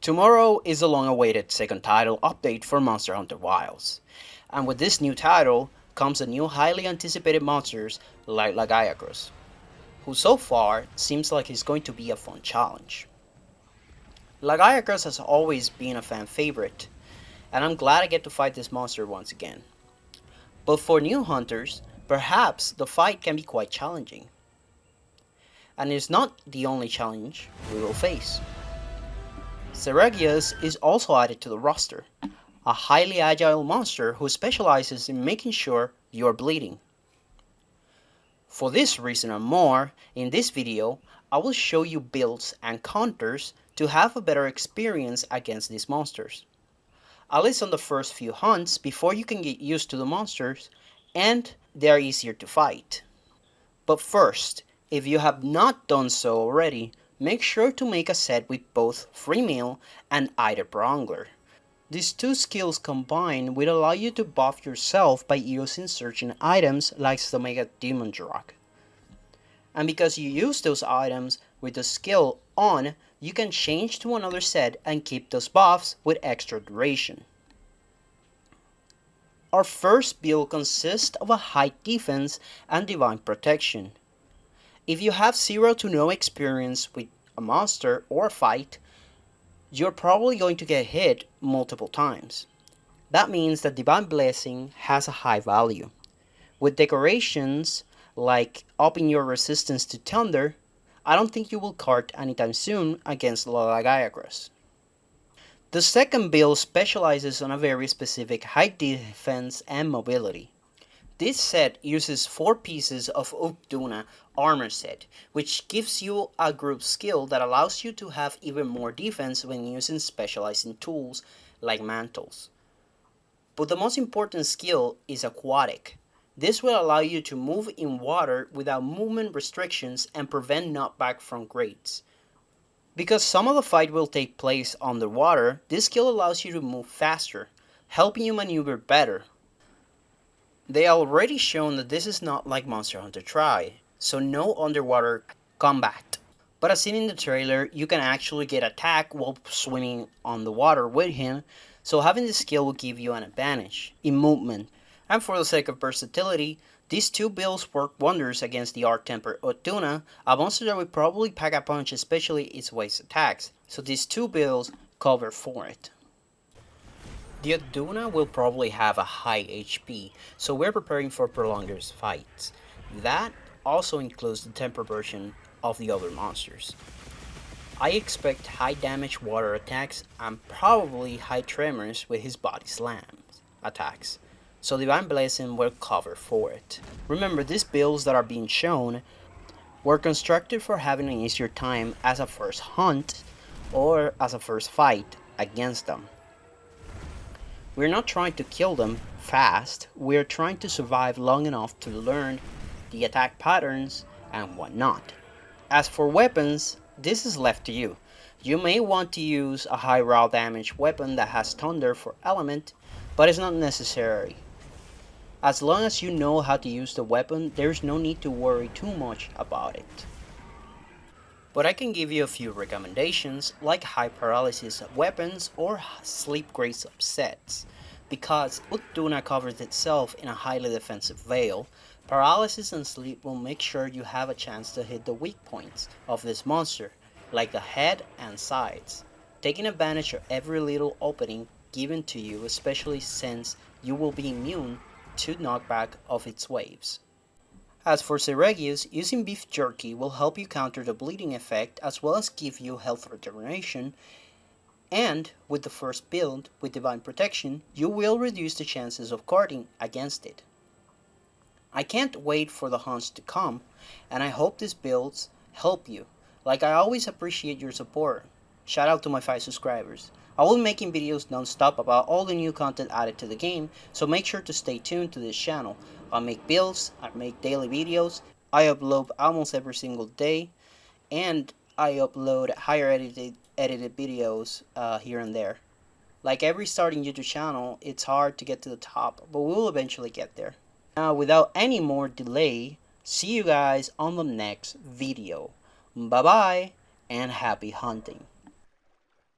Tomorrow is the long-awaited second title update for Monster Hunter Wilds, and with this new title comes a new highly anticipated monsters like Lagiacrus, who so far seems like he's going to be a fun challenge. Lagiacrus has always been a fan favorite, and I'm glad I get to fight this monster once again. But for new hunters, perhaps the fight can be quite challenging. And it's not the only challenge we will face. Seregius is also added to the roster, a highly agile monster who specializes in making sure you are bleeding. For this reason and more, in this video, I will show you builds and counters to have a better experience against these monsters. At least on the first few hunts before you can get used to the monsters and they are easier to fight. But first, if you have not done so already, make sure to make a set with both free meal and Ida per angler. These two skills combined will allow you to buff yourself by using certain items like the Mega Demon Drug. And because you use those items with the skill on, you can change to another set and keep those buffs with extra duration. Our first build consists of a high defense and divine protection. If you have 0 to no experience with a monster or a fight, you're probably going to get hit multiple times. That means that Divine Blessing has a high value. With decorations like upping your resistance to thunder, I don't think you will cart anytime soon against Lagiacrus. The second build specializes on a very specific high defense and mobility. This set uses 4 pieces of Upduna armor set, which gives you a group skill that allows you to have even more defense when using specializing tools like mantles. But the most important skill is aquatic. This will allow you to move in water without movement restrictions and prevent knockback from grates. Because some of the fight will take place underwater, this skill allows you to move faster, helping you maneuver better. They already shown that this is not like Monster Hunter Tri, so no underwater combat. But as seen in the trailer, you can actually get attacked while swimming on the water with him, so having this skill will give you an advantage in movement. And for the sake of versatility, these two builds work wonders against the Art-Tempered Otuna, a monster that will probably pack a punch, especially its waist attacks, so these two builds cover for it. The Otuna will probably have a high HP, so we're preparing for prolonged fights. That also includes the temper version of the other monsters. I expect high damage water attacks and probably high tremors with his body slams attacks, so Divine Blessing will cover for it. Remember, these builds that are being shown were constructed for having an easier time as a first hunt or as a first fight against them. We're not trying to kill them fast, we're trying to survive long enough to learn the attack patterns and whatnot. As for weapons, this is left to you. You may want to use a high raw damage weapon that has thunder for element, but it's not necessary. As long as you know how to use the weapon, there's no need to worry too much about it. But I can give you a few recommendations like high paralysis weapons or sleep grade subsets. Because Utduna covers itself in a highly defensive veil, paralysis and sleep will make sure you have a chance to hit the weak points of this monster, like the head and sides, taking advantage of every little opening given to you, especially since you will be immune to knockback of its waves. As for Seregius, using beef jerky will help you counter the bleeding effect as well as give you health regeneration, and with the first build with Divine Protection, you will reduce the chances of carding against it. I can't wait for the hunts to come, and I hope these builds help you. Like I always appreciate your support. Shout out to my 5 subscribers. I will be making videos non-stop about all the new content added to the game, so make sure to stay tuned to this channel. I make builds, I make daily videos, I upload almost every single day, and I upload higher edited videos here and there. Like every starting YouTube channel, it's hard to get to the top, but we will eventually get there. Now, without any more delay, see you guys on the next video. Bye bye, and happy hunting.